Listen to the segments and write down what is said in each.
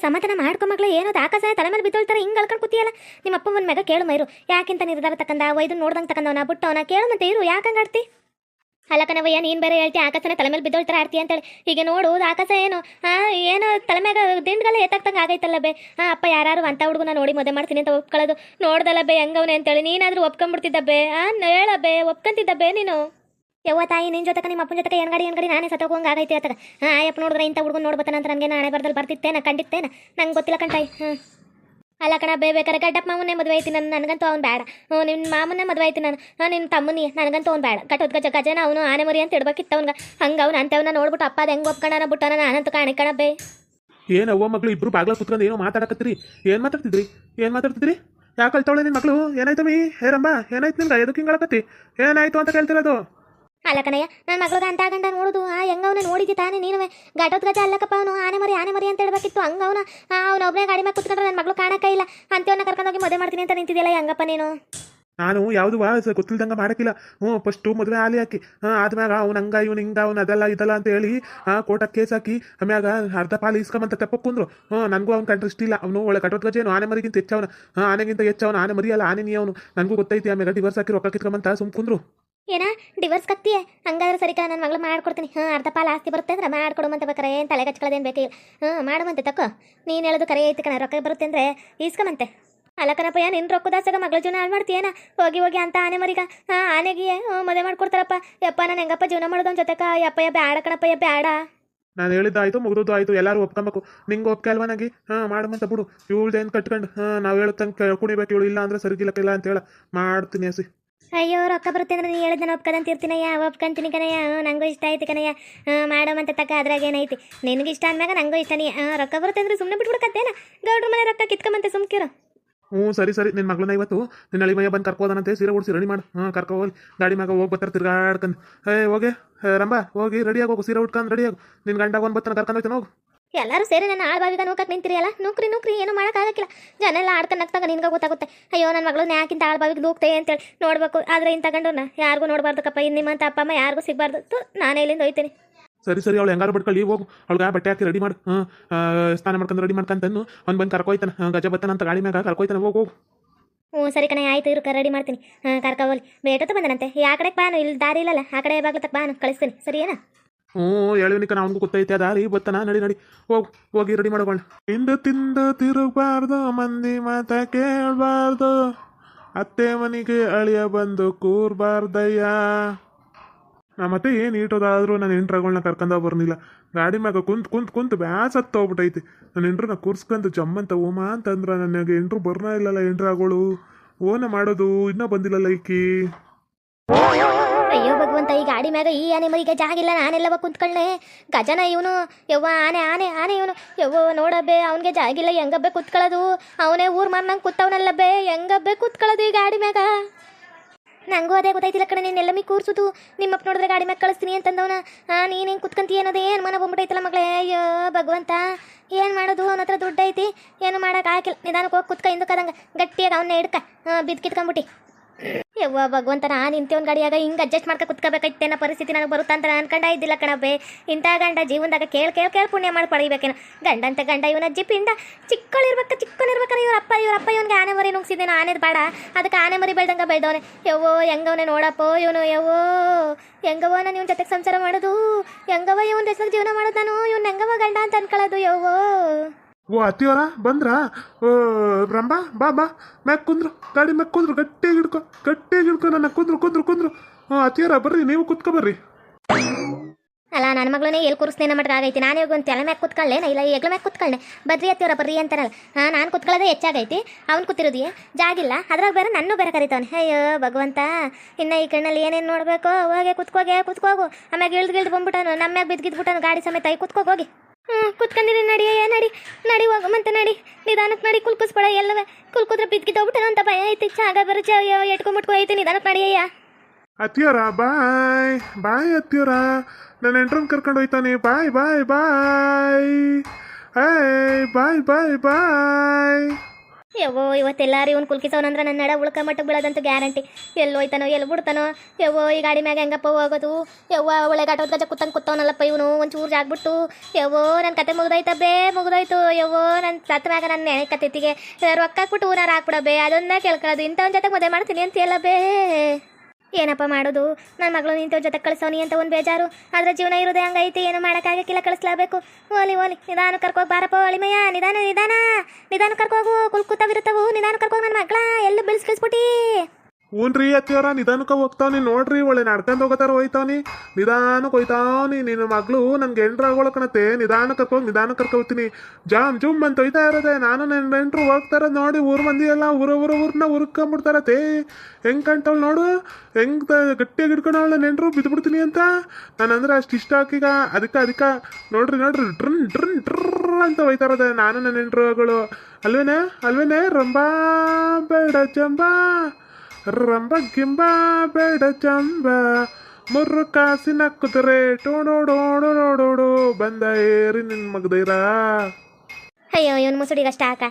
ಸಮಾಧಾನ ಮಾಡ್ಕೊ ಮಗ್ಳು, ಏನೋ ಆಕಾಶ ತಲೆ ಮೇಲೆ ಬಿದ್ದೋಳ್ತಾರೆ ಹಿಂಗೆ ಅಳ್ಕೊಂಡು ಕೂತಿಯಲ್ಲ. ನಿಮ್ಮ ಅಪ್ಪ ಒಂದು ಮೆಗ ಕೇಳು ಮೈರು, ಯಾಕಿಂತ ನಿರ್ಧಾರ ತಕ್ಕಂದ ಒಯ್ದು ನೋಡ್ದಂಗೆ ತಕ್ಕಂದವನ ಬಿಟ್ಟವನ ಕೇಳು ಮತ್ತೆ ಇರು, ಯಾಕಂಗೆ ಆಡ್ತಿ? ಅಲ್ಲ ಕಣವಯ್ಯ, ನೀನು ಬೇರೆ ಹೇಳ್ತಿ ಆಕಾಶನೇ ತಲೆ ಮೇಲೆ ಬಿದ್ದೋಳ್ತಾರೆ ಆಡ್ತಿ ಅಂತೇಳಿ. ಈಗ ನೋಡು ಆಕಾಶ ಏನು ತಲೆ ಮ್ಯಾಗ ದಿಂಡ್ಗಲ್ಲ ಎತ್ತಾಕ್ತಂಗೆ ಆಗೈತಲ್ಲ ಬೇ. ಅಪ್ಪ ಯಾರು ಅಂತ ಹುಡುಗನ ನೋಡಿ ಮದುವೆ ಮಾಡ್ತೀನಿ ಅಂತ ಒಪ್ಕೊಳ್ಳೋದು ನೋಡ್ದಲ್ಲ ಬೇ ಹೆಂಗವನೆ ಅಂತೇಳಿ. ನೀನಾದ್ರೂ ಒಪ್ಕೊಂಡ್ಬಿಡ್ತಿದ್ದ ಬೇ, ಹೇಳ ಬೇ, ಒಪ್ಕೊಂತಿದ್ದ ಬೇ ನೀನು. ಯವ್ವ ತಾಯಿ, ನಿನ್ನ ಜೊತೆ ನಿಮ್ಮ ಅಪ್ಪನ ಜೊತೆ ಏನ್ಗಡಿ ನಾನೇ ಸತ್ತೋಗಂಗೆ ಆಗೈತೆ ಆತಗ. ಅಯ್ಯಪ್ಪ ನೋಡಿದ್ರೆ ಇಂಥ ಹುಡುಗನ ನೋಡ್ಬತ್ತಾನ ಅಂತ ನನಗೆ ನಾಳೆ ಬರ್ದಲ್ಲಿ ಬರ್ತಿತ್ತೇನ ಕಂಡಿತ್ತೇನ ನಂಗೆ ಗೊತ್ತಿಲ್ಲ ಕಣ್ತಾಯಿ. ಅಲ್ಲ ಕಣ ಬೇಕಾರೆ ಗಡ್ಡಪ್ಪ ಮಾಮನ್ನೇ ಮದುವೆ ಐತಿ ನನಗಂತೂ ಅವ್ನು ಬೇಡ. ನಿನ್ನ ಮಾಮನ್ನೇ ಮದುವೆ ಐತಿ ನಾನು, ನಿನ್ನ ತಮ್ಮನಿ ನನಗಂತೂ ಅವ್ನು ಬೇಡ. ಗಜ ಗಜನ ಅವನು ಆನೆ ಮರಿ ಅಂತ ಇಡ್ಬೇಕಿತ್ತು ಅವ್ನಿಗೆ. ಹಂಗೆ ಅವ್ನು ಅಂತವನ್ನ ನೋಡ್ಬಿಟ್ಟು ಅಪ್ಪ ಅದು ಹೆಂಗೆ ಒಪ್ಕೊಂಡಾನ ಬಿಟ್ಟವನ ನಾನಂತೂ ಕಾಣಿ ಕಣ ಬೇ. ಏನವ್ವ ಮಗಳು ಇಬ್ರು ಬಾಗ್ಲ ಕುತ್ಕೊಂಡು ಏನೋ ಮಾತಾಡಕತ್ತೀರಿ? ಏನು ಮಾತಾಡ್ತಿದ್ರಿ? ಯಾಕೆ ಅಳ್ತಾವಳೆ ನಿನ್ನ ಮಗಳು? ಏನಾಯ್ತು ಮೀ ಹೇರಂಬ, ಏನಾಯ್ತು ನಿನ್ಗೆ? ಎದಕ್ಕೆ ಹಿಂಗೆ ಅಳಕತ್ತಿ? ಏನಾಯ್ತು ಅಂತ ಕೇಳ್ತಿರೋದು? ಅಲ್ಲ ಕಣಯ್ಯ, ನನ್ನ ಮಗಳಿಗೆ ಗಂಡ ನೋಡುದು ಹೆಂಗವನ ನೋಡಿದ್ದಿ ತಾನೇ ನೀನುವೆ. ಘಟೋತ್ ಗಜ ಅಲ್ಲಕ್ಕಪ್ಪ ಅವನು ಆನೆ ಮರಿ ಅಂತ ಹೇಳ್ಬೇಕಿತ್ತು. ಹಂಗವನ ಅವ್ನು ಒಬ್ಬನೇ ಗಾಡಿ ಮೇಲೆ ಕುತ್ಕೊಂಡ್ರೆ ನನ್ನ ಮಗಳು ಕಾಣಕ್ಕ ಇಲ್ಲ ಅಂತವನ್ನ ಕರ್ಕೊಂಡೋಗಿ ಮದುವೆ ಮಾಡ್ತೀನಿ ಅಂತ ನಿಂತಿದ್ಯಲ್ಲ ಹೆಂಗಪ್ಪ ನೀನು? ನಾನು ಯಾವುದು ಗೊತ್ತಿಲ್ದಂಗೆ ಮಾಡೋಕ್ಕಿಲ್ಲ. ಫಸ್ಟು ಮದುವೆ ಆಲಿ ಹಾಕಿ ಆದ್ಮ್ಯಾಗ ಅವ್ನು ಹಂಗ ಇವ್ನು ಹಿಂಗ ಅವ್ನು ಅದಲ್ಲ ಇದಲ್ಲ ಅಂತ ಹೇಳಿ ಕೋರ್ಟಾಗ ಕೇಸ್ ಹಾಕಿ ಆಮ್ಯಾಗ ಅರ್ಧ ಪಾಲು ಇಸ್ಕೊಂಬಂತ ತೆಪ್ಪಕ್ಕೊಂಡ್ರು. ನನಗೂ ಅವ್ನು ಕಂಡ್ರೆ ಇಷ್ಟ ಇಲ್ಲ. ಅವನು ಒಳ್ಳೆ ಕಟ್ಟೋದ್ಗಜೇನು ಆನೆ ಮರಿಗಿಂತ ಹೆಚ್ಚವನ, ಆನೆಗಿಂತ ಹೆಚ್ಚವನ, ಆನೆ ಮರಿಯಲ್ಲ ಆನೆ ನೀ ಅವನು. ನನಗೂ ಗೊತ್ತೈತಿ. ಆಮೇಲೆ ಡಿವರ್ಸ್ ಹಾಕಿ ರೊಕ್ಕ ಕಿತ್ಕೊಂಬಂತ ಸುಮ್ಕುಂದ್ರು. ಏನ ಡಿವರ್ಸ್ ಕತ್ತೀಯ? ಹಂಗಾದ್ರೆ ಸರಿ ಕಣ, ನನ್ನ ಮಗಳು ಮಾಡ್ಕೊಡ್ತೀನಿ. ಅರ್ಧ ಪಾಲು ಆಸ್ತಿ ಬರುತ್ತೆ ಅಂದ್ರೆ ಮಾಡ್ಕೊಡುವಂತೆ ಬೇಕಾರೆ, ಏನು ತಲೆ ಕಚ್ಕೊಳ್ಳೋದೇನು ಬೇಕಿಲ್ಲ. ಮಾಡುವಂತೆ ತಕ್ಕೋ. ನೀನು ಹೇಳೋದು ಕರೆ ಐತಿ ಕಣ, ರೊಕ್ಕ ಬರುತ್ತೆ ಅಂದರೆ ಈಸ್ಕೊಂಬಂತೆ. ಅಲ್ಲ ಕಣಪ್ಪಯ್ಯ, ನಿನ್ನ ರೊಕ್ಕದಾಸಾಗ ಮಗಳ ಜೀವನ ಹಾಳು ಮಾಡ್ತೀಯೇನ? ಹೋಗಿ ಅಂತ ಆನೆ ಮರಿಗ ಆನೆಗೆ ಮದುವೆ ಮಾಡ್ಕೊಡ್ತಾರಪ್ಪ. ಯಪ್ಪ ನಾನು ಹೆಂಗಪ್ಪ ಜೀವನ ಮಾಡೋದು ಜೊತೆಕ? ಯಪ್ಪಯ್ಯ ಬ್ಯಾಡ ಕಣಪ್ಪಯ್ಯ ಬ್ಯಾಡ. ನಾನು ಹೇಳಿದ್ದಾಯ್ತು, ಮುಗಿದೋದು ಆಯಿತು. ಎಲ್ಲರೂ ಒಪ್ಕೊಬೇಕು. ನಿಂಗೆ ಒಪ್ಕೆ ಅಲ್ವನಾಗಿ ಮಾಡಮಂತ ಬಿಡು. ಇವಳ್ದೇನು ಕಟ್ಕೊಂಡು ನಾವು ಹೇಳುತ್ತಂಗೆ ಕುಣಿಬೇಕು. ಇವಳು ಇಲ್ಲ ಅಂದರೆ ಸರಿಗಿಲ್ಲಕ್ಕಿಲ್ಲ ಅಂತ ಹೇಳ ಮಾಡ್ತೀನಿ ಹಸಿ. ಅಯ್ಯೋ ರೊಕ್ಕ ಬರುತ್ತೆ ಅಂದ್ರೆ ನೀನು ಹೇಳಿದ ನಾನು ಒಪ್ಕದಂತ ಇರ್ತೀನಯ್ಯ, ಒಪ್ಕೊಂತೀನಿ ಕಣಯ್ಯ. ನನಗೂ ಇಷ್ಟ ಆಯ್ತು ಕಣಯ್ಯ, ಮಾಡೋಮಂತ ತಕ್ಕ ಅದ್ರಾಗ ಏನೈತಿ. ನಿನಗೆ ಇಷ್ಟ ಅಂದ್ಮ್ಯಾಗ ನನಗೂ ಇಷ್ಟನೇ. ರೊಕ್ಕ ಬರುತ್ತೆ ಅಂದ್ರೆ ಸುಮ್ಮನೆ ಬಿಟ್ಬಿಡ್ಕತ್ತೇನ? ಗೌಡ್ರ ಮನೆ ರೊಕ್ಕ ಕಿತ್ಕೊಂಬಂತೆ ಸುಮ್ಕಿರು. ಸರಿ ನಿನ್ನ ಮಗಳನ್ನ ಇವತ್ತು ನಿನ್ನ ಅಳಿಮಯ್ಯ ಬಂದು ಕರ್ಕೋದನಂತೆ. ಸೀರೆ ಉಡಿಸಿ ರೆಡಿ ಮಾಡು. ಕರ್ಕೊ ಹೋಗಿ ಗಾಡಿ ಮ್ಯಾಗ ಹೋಗಿ ಬರ್ತಾರೆ ತಿರ್ಗಾಡ್ಕೊಂಡು. ಹೋಗಿ ರಂಬ, ಹೋಗಿ ರೆಡಿಯಾಗಿ ಹೋಗು. ಸೀರೆ ಉಟ್ಕೊಂಡು ರೆಡಿಯಾಗು. ನಿನ್ನ ಗಂಡ ಒಂದು ಬತ್ತಾನ ಕರ್ಕೊಂಡು ಹೋಗ್ತಾನೆ ಹೋಗು. ಎಲ್ಲರೂ ಸೇರಿ ನನ್ನ ಆಳ್ಬಾವಿಗ ನೋಕಕ್ಕೆ ನಿಂತಿರಿಯಲ್ಲ. ನೂಕ್ರಿ ಏನು ಮಾಡೋಕ್ಕಾಗಕ್ಕಿಲ್ಲ. ಜನ ಎಲ್ಲ ಆಡ್ಕೊಂಡು ನಗ್ತಾಗ ನಿನ್ಗೆ ಗೊತ್ತಾಗುತ್ತೆ. ಅಯ್ಯೋ ನನ್ನ ಮಗಳು ಯಾಕಿಂತ ಆಳ್ಬಾವಿಗೆ ನೂಕ್ತೆ ಅಂತೇಳಿ ನೋಡ್ಬೇಕು. ಆದರೆ ಇಂಥ ಗಂಡು ಯಾರಿಗೂ ನೋಡಬಾರ್ದಕ್ಕಪ್ಪ. ನಿಮ್ಮಂತ ಅಪ್ಪ ಅಮ್ಮ ಯಾರಿಗೂ ಸಿಗಬಾರ್ದು. ನಾನೇ ಇಲ್ಲಿಂದ ಹೋಯ್ತೀನಿ. ಸರಿ ಅವಳು ಹೆಂಗಾರು ಬಿಟ್ಕೊಳ್ಳಿ ಹೋಗು. ಅವಳಿಗೆ ಬಟ್ಟೆ ಹಾಕಿ ರೆಡಿ ಮಾಡು. ಸ್ನಾನ ಮಾಡ್ಕೊಂಡು ರೆಡಿ ಮಾಡ್ಕೊಂತನ್ನು ಅವ್ನು ಬಂದು ಕರ್ಕೊಯ್ತಾನೆ. ಗಜ ಬತ್ತಾನ ಅಂತ ಗಾಡಿ ಮ್ಯಾಗ ಕರ್ಕೊಯ್ತಾನೆ. ಹೋಗು. ಸರಿ ಕಣೆ ಆಯ್ತು, ಇರು ರೆಡಿ ಮಾಡ್ತೀನಿ. ಕರ್ಕೋಲಿ. ಬೇಟತ್ತು ಬಂದನಂತೆ. ಯಾ ಕಡೆಗೆ ಬಾನು, ಇಲ್ಲಿ ದಾರಿ ಇಲ್ಲಲ್ಲ, ಆ ಕಡೆ ಬಾಗ್ಲ ತಕ್ಕ ಬಾನು ಕಳಿಸ್ತೀನಿ. ಸರಿಯೇನಾ? ಹೇಳಿನಿಕ ಅವನಿಗೂ ಗೊತ್ತೈತೆ ದಾರಿ ಬತ್ತಾನ. ನಡಿ ಹೋಗಿ ರೆಡಿ ಮಾಡೋಣ. ತಿಂದ ತಿರುಗಬಾರ್ದು, ಮಂದಿ ಮಾತ ಕೇಳಬಾರ್ದು, ಅತ್ತೆ ಮನೆಗೆ ಅಳಿಯ ಬಂದು ಕೂರ್ಬಾರ್ದಯ್ಯ. ಮತ್ತೆ ಏನು ಈಟೋದಾದರೂ ನನ್ನ ಹೆಂಡ್ರಗಳನ್ನ ಕರ್ಕೊಂಡ ಬರ್ನಿಲ್ಲ. ಗಾಡಿ ಮ್ಯಾಗ ಕುಂತು ಬ್ಯಾಸತ್ತು ಹೋಗ್ಬಿಟ್ಟೈತಿ. ನನ್ನ ಹೆಂಡ್ರನ್ನ ಕೂರ್ಸ್ಕೊಂಡು ಜಮ್ಮಂತ ಓಮ ಅಂತಂದ್ರೆ ನನಗೆ ಹೆಂಡ್ರು ಬರ್ನ ಇಲ್ಲಲ್ಲ. ಹೆಂಡ್ರಾಗಳು ಓನ ಮಾಡೋದು ಇನ್ನೂ ಬಂದಿಲ್ಲಲ್ಲ ಈಕಿ. ಅಯ್ಯೋ ಭಗವಂತ, ಈ ಗಾಡಿ ಮ್ಯಾಗ ಈ ಆನೆ ಮರಿಗೆ ಜಾಗಿಲ್ಲ. ನಾನೆಲ್ಲವ ಕುಂತ್ಕೊಳ್ಳೆ. ಗಜನ ಇವನು ಯವ್ವ, ಆನೆ ಇವನು ಯವ್ವ. ನೋಡಬ್ಬೆ ಅವನಿಗೆ ಜಾಗಿಲ್ಲ. ಹೆಂಗಬ್ಬೆ ಕುತ್ಕೊಳ್ಳೋದು? ಅವನೇ ಊರು ಮಾರ್ನಂಗೆ ಕೂತವನಲ್ಲಬ್ಬೆ. ಹೆಂಗಬ್ಬೆ ಕುತ್ಕೊಳ್ಳೋದು ಈ ಗಾಡಿ ಮ್ಯಾಗ? ನಂಗೂ ಅದೇ ಗೊತ್ತಾಯ್ತಿಲ್ಲ ಕಡೆ. ನೀನು ಎಲ್ಲ ಮೀ ಕೂರ್ಸುದು ನಿಮ್ಮಪ್ಪ ನೋಡಿದ್ರೆ ಗಾಡಿ ಮ್ಯಾಗ ಕಳಿಸ್ತೀನಿ ಅಂತಂದವನ. ನೀನು ಹೆಂಗೆ ಕುತ್ಕೊಂತೀಯ ಅನ್ನೋದು ಏನು ಮನ ಬಂದ್ಬಿಟ್ಟೈತಲ್ಲ ಮಗಳೇ. ಅಯ್ಯೋ ಭಗವಂತ, ಏನು ಮಾಡೋದು? ಅವನ ಹತ್ರ ದುಡ್ಡು ಐತಿ, ಏನು ಮಾಡೋಕೆ ಹಾಕಿಲ್ಲ. ನಿಧಾನಕ್ಕೆ ಹೋಗಿ ಕುತ್ಕ ಹಿಂದಕ್ಕದಂಗೆ ಗಟ್ಟಿಯಾಗ ಅವನ್ನ ಹಿಡ್ಕ ಬಿದ್ದು ಕಿತ್ಕೊಂಬಿಟ್ಟು. ಯವ್ವ ಭಗವಂತ, ನಾನು ಇಂಥವ್ನ ಗಾಡಿಯಾಗ ಹಿಂಗೆ ಅಡ್ಜಸ್ಟ್ ಮಾಡ್ಕೊ ಕುತ್ಕೋಬೇಕಾಯ್ತೇನೋ ಪರಿಸ್ಥಿತಿ ನನಗೆ ಬರುತ್ತಾ ಅಂತ ಅನ್ಕೊಂಡ ಇದ್ದಿಲ್ಲ ಕಣಬ್ಬೆ. ಇಂಥ ಗಂಡ ಜೀವನದಾಗ ಕೇಳಿ ಪುಣ್ಯ ಮಾಡಿ ಪಡೀಬೇಕೇನೋ. ಗಂಡ ಇವನ ಅಜ್ಜಿ ಪಿಂಡ ಚಿಕ್ಕನಿರ್ಬೇಕಾರೆ ಇವ್ರಪ್ಪ ಇವನಿಗೆ ಆನೆ ಮರಿ ನುಗ್ಸಿದ್ದೇನೋ. ಆನೆದು ಬೇಡ, ಅದಕ್ಕೆ ಆನೆ ಮರಿ ಬೆಳ್ದಂಗೆ ಬೆಳ್ದವನೆ. ಯವ್ವೋ ಹೆಂಗವನೇ ನೋಡಪ್ಪೋ ಇವನು. ಯವ್ವೋ ಹೆಂಗವ ನಾನು ಇವನ ಜೊತೆಗೆ ಸಂಸಾರ ಮಾಡೋದು? ಹೆಂಗವ ಇವನ ದೇಶದಾಗ ಜೀವನ ಮಾಡೋದು ನಾನು? ಇವ್ನ ಹೆಂಗವ ಗಂಡ ಅಂತ ಅನ್ಕೊಳ್ಳೋದು? ಯವ್ವೋ ಅತ್ತಿಯವರ ಬಂದ್ರ? ರಂಬಾ ಬಾ ಮ್ಯಾಕ್ ಕುಂದ್ರು. ಗಾಡಿ ಮ್ಯಾಕ್ ಕುಂದ್ರು. ಗಟ್ಟಿಯಾಗಿ ಹಿಡ್ಕೊ ನನ್ನ. ಕುಂದ್ರು. ಅತ್ತಿಯವರ ಬರ್ರಿ, ನೀವು ಕುತ್ಕೊ ಬರ್ರಿ. ಅಲ್ಲ ನನ್ನ ಮಗಳನ್ನೇ ಎಲ್ಲಿ ಕೂರಿಸ್ನೇನ ಮಟ್ಟ ಆಗೈತಿ. ನಾನು ಇವಾಗ ಒಂದು ತಲೆ ಮ್ಯಾಗ ಕುತ್ಕೊಳ್ಳೇನ ಇಲ್ಲ ಎಗ್ಲ ಮ್ಯಾಗ ಕುತ್ಕೊಳ್ಳೆ. ಬರ್ರಿ ಅತ್ತಿಯವರ ಬರ್ರಿ ಅಂತಾರಲ್ಲ. ನಾನು ಕುತ್ಕೊಳ್ಳೋದೇ ಹೆಚ್ಚಾಗೈತಿ. ಅವ್ನು ಕೂತಿರೋದು ಜಾಗಿಲ್ಲ. ಅದ್ರಾಗ ಬೇರೆ ನನ್ನೂ ಬೇರೆ ಕರಿತಾವನೆ. ಅಯ್ಯೋ ಭಗವಂತ, ಇನ್ನು ಈ ಕಣ್ಣಲ್ಲಿ ಏನೇನು ನೋಡಬೇಕು? ಹೋಗಿ ಕುತ್ಕೋಗು. ಆಮ್ಯಾಗ ಇಳ್ದು ಬಂದ್ಬಿಟ್ಟಾನು. ನಮ್ಮ ಮ್ಯಾಗ ಬಿದ್ದಿದ್ಬಿಟ್ಟಾನು ಗಾಡಿ ಸಮೇತ. ಕುತ್ಕೋಗಿ. ಕುತ್ಕೊಂಡಿರಿ. ನಡಿ ಹೋಗಮಂತ. ನಡಿ ನಿಧಾನಕ್ಕೆ ನಡಿ. ಕುಲ್ಕಿಸ್ಬೇಡ ಎಲ್ಲವೇ. ಕುಲ್ಕುದ್ರೆ ಬಿದ್ದಿದ್ದೋಗ್ಬಿಟ್ಟಾನು ಅಂತ ಭಯ ಐತಿ. ಚಾಗ ಬೇರೆ ಎಟ್ಕೊಂಬಿಟ್ಕೊ ಐತಿ. ನಿಧಾನಕ್ಕೆ ನಡಿಯಯ್ಯ. ಅತ್ತಿಯವರ ಬಾಯ್ ಅತ್ತಿಯವರ, ನನ್ನ ಎಂಟ್ರನ್ ಕರ್ಕೊಂಡು ಹೋಯ್ತಾನೆ. ಬಾಯ್ ಬಾಯ್ ಯವ್ವೋ ಇವತ್ತೆಲ್ಲಾರು ಇವ್ನು ಕುಲ್ಕಿಸವನಂದ್ರೆ ನನ್ನ ನಡ ಉಳ್ಕ ಮಟ್ಟಕ್ಕೆ ಬೀಳೋದಂತೂ ಗ್ಯಾರಂಟಿ. ಎಲ್ಲಿ ಹೋಯ್ತಾನೋ ಎಲ್ಲಿ ಬಿಡ್ತಾನೋ ಯವ್ವೋ. ಈ ಗಾಡಿ ಮ್ಯಾಗ ಹೆಂಗಪ್ಪ ಹೋಗೋದು ಯವ್ವ. ಒಳ್ಳೆ ಗಾಟೋದ್ ಗಜ ಕೂತವನಲ್ಲಪ್ಪ ಇವನು. ಒಂಚೂರು ಜಾಗ್ಬಿಟ್ಟು ಯವ್ವೋ ನನ್ನ ಕತೆ ಮುಗ್ದೋಯ್ತಬ್ಬೇ, ಮುಗ್ದೋಯ್ತು ಯವ್ವೋ. ನನ್ನ ಸತ್ತ ಮ್ಯಾಗ ನನ್ನ ನೆನೆ ಕತೆತಿಗೆ ರೊಕ್ಕ ಹಾಕ್ಬಿಟ್ಟು ಊನಾರ ಹಾಕ್ಬಿಡಬೇ. ಅದನ್ನ ಕೇಳ್ಕೊಳ್ಳೋದು. ಇಂಥವ್ನ ಜೊತೆ ಮದುವೆ ಮಾಡ್ತೀನಿ ಅಂತೀಯಲ್ಲ ಬೇ. ಏನಪ್ಪ ಮಾಡೋದು? ನನ್ನ ಮಗಳು ನಿಂತವ್ರ ಜೊತೆ ಕಳಿಸೋನಿ ಅಂತ ಒಂದು ಬೇಜಾರು. ಆದ್ರೆ ಜೀವನ ಇರೋದೇ ಹಂಗೈತಿ, ಏನು ಮಾಡೋಕ್ಕಾಗಕ್ಕಿಲ್ಲ, ಕಳಿಸ್ಲೇಬೇಕು. ಓಲಿ ಓಲಿ ನಿಧಾನ ಕರ್ಕೋಗಿ ಬಾರಪ್ಪ ಅಳಿಮಯ್ಯ. ನಿಧಾನ ನಿಧಾನ ನಿಧಾನ ಕರ್ಕೋಗು. ಕೂತಾವಿರುತ್ತವು. ನಿಧಾನ ಕರ್ಕೋಗಿ ನನ್ನ ಮಗಳ ಎಲ್ಲಿ ಬೆಳೆಸ್ಬಿಟ್ಟಿ. ಹ್ಞೂನ್ರಿ ಅತ್ತಿಯವರ ನಿಧಾನಕ್ಕೆ ಹೋಗ್ತಾವ್ನಿ ನೋಡ್ರಿ. ಒಳ್ಳೆ ನಡ್ಕೊಂಡು ಹೋಗೋತಾರ ಹೋಯ್ತಾವ್ನಿ. ನಿಧಾನಕ್ಕೆ ಹೋಯ್ತಾವ್ನಿ. ನಿನ್ನ ಮಗಳು ನನ್ಗೆ ಎಂಟ್ರಾಗೋಳ ಕಣತೆ. ನಿಧಾನ ಕರ್ಕೋಗ್ತೀನಿ. ಜಾಮ್ ಜುಮ್ ಅಂತ ಹೋಯ್ತಾ ಇರೋದೆ. ನಾನು ನನ್ನ ಎಂಟ್ರು ಹೋಗ್ತಾರ ನೋಡಿ. ಊರ್ ಮಂದಿ ಎಲ್ಲ ಊರನ್ನ ಉರ್ಕೊಂಬಿಡ್ತಾರತೆ. ಹೆಂಗ್ ಕಾಣ್ತಾವಳು ನೋಡು, ಹೆಂಗ್ ಗಟ್ಟಿಯಾಗಿ ಹಿಡ್ಕೊಂಡವಳ ನೆಂಟ್ರು ಬಿದ್ದುಬಿಡ್ತೀನಿ ಅಂತ. ನಾನಂದ್ರೆ ಅಷ್ಟು ಇಷ್ಟ ಹಾಕೀಗ. ಅದಕ್ಕೆ ನೋಡ್ರಿ ಡ್ರನ್ ಡ್ರನ್ ಡ್ರ ಅಂತ ಹೋಯ್ತಾ ಇರೋದೆ ನಾನು ನನ್ನ ನೆಂಟ್ರುಗಳು. ಅಲ್ವೇನೆ ರಂಬಾ ಬೇಡ ಜಂಬಾ, ರಂಬ ಗಿಂಬ ಬೇಡ ಚಂಬ, ಮುರ್ರು ಕಾಸಿನ ಕುದುರೆ ಟೋಡೋಡೋಡೋಡೋಡೋಡು ಬಂದ ಏರಿ ನಿನ್ ಮಗದೈರಾ. ಅಯ್ಯೋ ಇವನು ಮುಸುಡಿಗೆ ಅಷ್ಟ ಹಾಕ.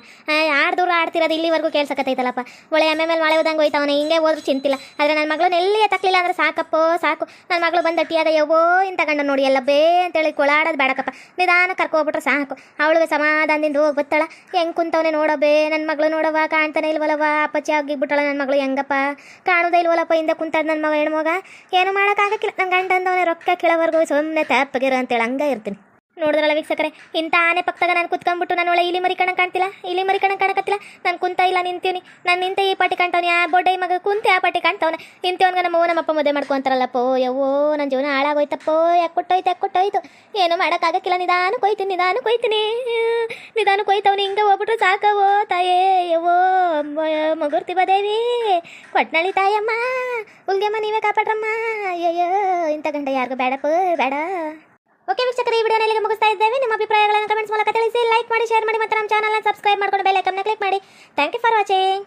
ಆಡ್ದೂರು ಆಡ್ತಿರೋದು ಇಲ್ಲಿವರೆಗೂ ಕೇಳ್ಸಕತ್ತೈತಲ್ಲಪ್ಪ. ಒಳ್ಳೆ ಎಮ್ಮೆ ಮೇಲೆ ಮಳೆ ಹೋದಂಗೆ ಹೋಯ್ತಾವನೆ. ಹಿಂಗೆ ಹೋದ್ರು ಚಿಂತಿಲ್ಲ. ಆದರೆ ನನ್ನ ಮಗಳನ್ನ ಎಲ್ಲಿ ಎತ್ತಕ್ಲಿಲ್ಲ ಅಂದ್ರೆ ಸಾಕಪ್ಪೋ ಸಾಕು. ನನ್ನ ಮಗಳು ಬಂದು ಅಟ್ಟಿಯಾಗ ಯವ್ವೋ ಇಂಥ ಗಂಡ ನೋಡಿ ಎಲ್ಲ ಬೇ ಅಂತೇಳಿ ಕೊಳಾಡೋದು ಬೇಡಕಪ್ಪ. ನಿಧಾನ ಕರ್ಕೊಬಿಟ್ರೆ ಸಾಕು. ಅವಳಿಗೆ ಸಮಾಧಾನದಿಂದ ಹೋಗಿ ಬತ್ತಾಳ. ಹೆಂಗೆ ಕುಂತವನೆ ನೋಡಬೇ. ನನ್ನ ಮಗಳು ನೋಡವ ಕಾಣ್ತಾನೆ ಇಲ್ವಲ್ಲವ. ಅಪ್ಪಚ್ಚಿ ಆಗಿಬಿಟ್ಟಳ ನನ್ನ ಮಗಳು. ಹೆಂಗಪ್ಪ ಕಾಣೋದೇ ಇಲ್ವಲ್ಲಪ್ಪ. ಹಿಂದೆ ಕುಂತದ ನನ್ನ ಮಗ ಹೆಣ್ಮಗ. ಏನು ಮಾಡೋಕ್ಕಾಗಕ್ಕಿಲ್ಲ. ನನ್ನ ಗಂಡ ಅಂದವನೇ ರೊಕ್ಕ ಕೇಳೋವರೆಗೂ ಸುಮ್ಮನೆ ತಪ್ಪಗಿರೋ ಅಂತೇಳಿ ಹಂಗೆ ಇರ್ತೀನಿ. ನೋಡಿದ್ರಲ್ಲ ವೀಕ್ಷಕರೇ, ಇಂಥ ಆನೆ ಪಕ್ಕದಾಗ ನಾನು ಕುತ್ಕೊಂಡ್ಬಿಟ್ಟು ನಾನು ಒಳ್ಳೆ ಇಲಿ ಮರಿ ಕಾಣ್ತಿಲ್ಲ. ಇಲಿ ಮರಿ ಕಾಣಕತ್ತಿಲ್ಲ. ನಾನು ಕುಂತ ಇಲ್ಲ ನಿಂತೀವಿ. ನಾನು ನಿಂತ ಈ ಪಾಟಿ ಕಾಣ್ತಾವನಿ. ಆ ಬೋಡೈ ಮಗ ಕುಂತೆ ಆ ಪಾಟಿ ಕಾಣ್ತಾವನೆ. ಇಂಥವನ್ಗೆ ನಮ್ಮಪ್ಪ ಮದುವೆ ಮಾಡ್ಕೊಂತಾರಲ್ಲಪ್ಪೋ. ಯವ್ವೋ ನನ್ನ ಜೀವನ ಹಾಳಾಗೋಯ್ತಪ್ಪೋ. ಯಾಕೆ ಕೊಟ್ಟೋಯ್ತು. ಏನು ಮಾಡೋಕ್ಕಾಗಕ್ಕಿಲ್ಲ. ನಿಧಾನಕ್ಕೆ ಹೋಯ್ತೀನಿ. ನಿಧಾನಕ್ಕೆ ಹೋಯ್ತವನಿ. ಹಿಂಗೆ ಹೋಗ್ಬಿಟ್ರು ಸಾಕವೋ ತಾಯೇ. ಯವ್ವೋ ಮಗುರ್ತಿ ಬದೇವಿ ಕೊಟ್ನಳ್ಳಿ ತಾಯಮ್ಮ. ಉಲ್ಗೆಮ್ಮ ನೀವೇ ಕಾಪಾಡ್ರಮ್ಮ. ಅಯ್ಯಯ್ಯೋ ಇಂಥ ಗಂಡ ಯಾರಿಗೂ ಬೇಡ. ಓಕೆ ವೀಕ್ಷಕರೇ, ಈ ವಿಡಿಯೋನ ಇಲ್ಲಿಗೆ ಮುಗಿಸ್ತಾ ಇದ್ದೇವೆ. ನಿಮ್ಮ ಅಭಿಪ್ರಾಯಗಳನ್ನು ಕಮೆಂಟ್ಸ್ ಮೂಲಕ ತಿಳಿಸಿ. ಲೈಕ್ ಮಾಡಿ, ಶೇರ್ ಮಾಡಿ ಮತ್ತು ನಮ್ಮ ಚಾನಲ್ನ ಸಬ್ಸ್ಕ್ರೈಬ್ ಮಾಡ್ಕೊಂಡು ಬೆಲ್ ಐಕಾನ್ನ ಕ್ಲಿಕ್ ಮಾಡಿ. Thank you for watching.